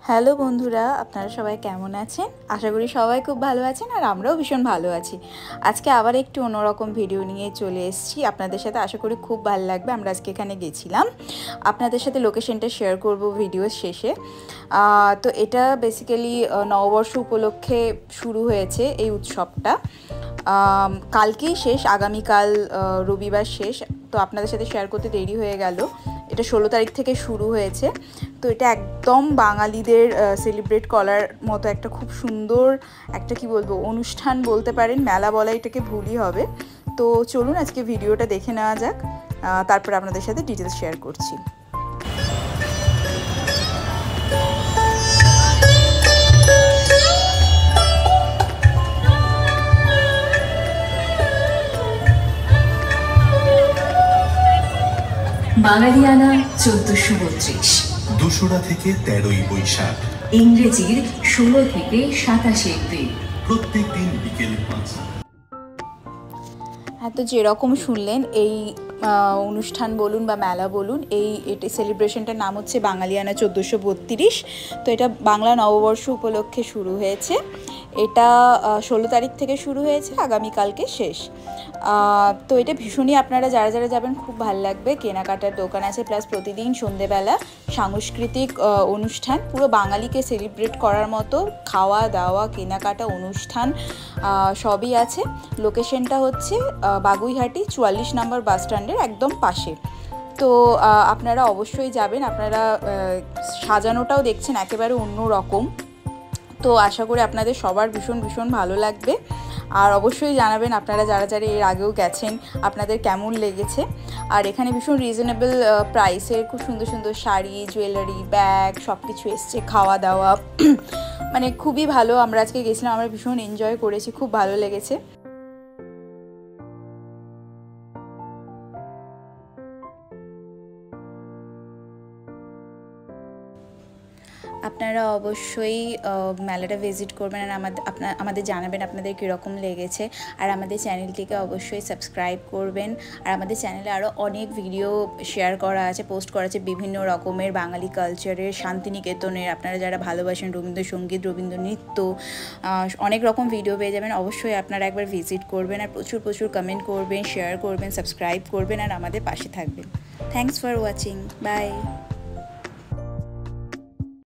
Hello বন্ধুরা, আপনারা সবাই কেমন আছেন? আশা করি সবাই খুব ভালো আছেন আর আমরাও ভীষণ ভালো আছি। আজকে আবার একটু অন্যরকম ভিডিও নিয়ে চলে এসেছি আপনাদের সাথে। আশা করি খুব ভালো লাগবে। আমরা আজকে এখানে গেছিলাম, আপনাদের সাথে লোকেশনটা শেয়ার করব ভিডিওর শেষে। তো এটা বেসিক্যালি নববর্ষ উপলক্ষে শুরু হয়েছে এই উৎসবটা। কালকেই শেষ, আগামীকাল রবিবার শেষ। তো আপনাদের সাথে শেয়ার করতে দেরি হয়ে গেল। এটা 16 তারিখ থেকে শুরু হয়েছে। তো এটা একদম বাঙালিদের সেলিব্রেট করার মতো একটা খুব সুন্দর একটা কি বলবো অনুষ্ঠান বলতে পারেন, মেলা বলা এটাকে ভুলই হবে। তো চলুন আজকে ভিডিওটা দেখে নেওয়া যাক, তারপর আপনাদের সাথে ডিটেলস শেয়ার করছি। বাঙালিয়ানা 1432, দোসরা থেকে 13ই বৈশাখ, ইংরেজির 16 থেকে 27 এপ্রিল, প্রত্যেক দিন বিকেল 5। হ্যাঁ, তো যেরকম শুনলেন এই অনুষ্ঠান বলুন বা মেলা বলুন, এটি সেলিব্রেশনটার নাম হচ্ছে বাঙালিয়ানা 1432। তো এটা বাংলা নববর্ষ উপলক্ষে শুরু হয়েছে। এটা 16 তারিখ থেকে শুরু হয়েছে, আগামীকালকে শেষ। তো এটা ভীষণই, আপনারা যারা যারা যাবেন খুব ভালো লাগবে। কেনাকাটার দোকান আছে, প্লাস প্রতিদিন সন্ধেবেলা সাংস্কৃতিক অনুষ্ঠান, পুরো বাঙালিকে সেলিব্রেট করার মতো খাওয়া দাওয়া কেনাকাটা অনুষ্ঠান সবই আছে। লোকেশনটা হচ্ছে বাগুইহাটি 44 নম্বর বাস স্ট্যান্ডের একদম পাশে। তো আপনারা অবশ্যই যাবেন। আপনারা সাজানোটাও দেখছেন একেবারে অন্য রকম। তো আশা করি আপনাদের সবার ভীষণ ভীষণ ভালো লাগবে। আর অবশ্যই জানাবেন আপনারা যারা যারা এর আগেও গেছেন আপনাদের কেমন লেগেছে। আর এখানে ভীষণ রিজনেবল প্রাইসের খুব সুন্দর সুন্দর শাড়ি, জুয়েলারি, ব্যাগ সব কিছু এসছে, খাওয়া দাওয়া মানে খুবই ভালো। আমরা আজকে গেছিলাম, আমরা ভীষণ এনজয় করেছি, খুব ভালো লেগেছে। আপনারা অবশ্যই মেলাটা ভিজিট করবেন আর আমাদের জানাবেন আপনাদের কীরকম লেগেছে। আর আমাদের চ্যানেলটিকে অবশ্যই সাবস্ক্রাইব করবেন। আর আমাদের চ্যানেলে আরও অনেক ভিডিও শেয়ার করা আছে, পোস্ট করা আছে বিভিন্ন রকমের বাঙালি কালচারের, শান্তিনিকেতনের, আপনারা যারা ভালোবাসেন রবীন্দ্রসঙ্গীত, রবীন্দ্র নৃত্য, অনেক রকম ভিডিও পেয়ে যাবেন। অবশ্যই আপনারা একবার ভিজিট করবেন আর প্রচুর প্রচুর কমেন্ট করবেন, শেয়ার করবেন, সাবস্ক্রাইব করবেন আর আমাদের পাশে থাকবেন। Thanks for watching, by.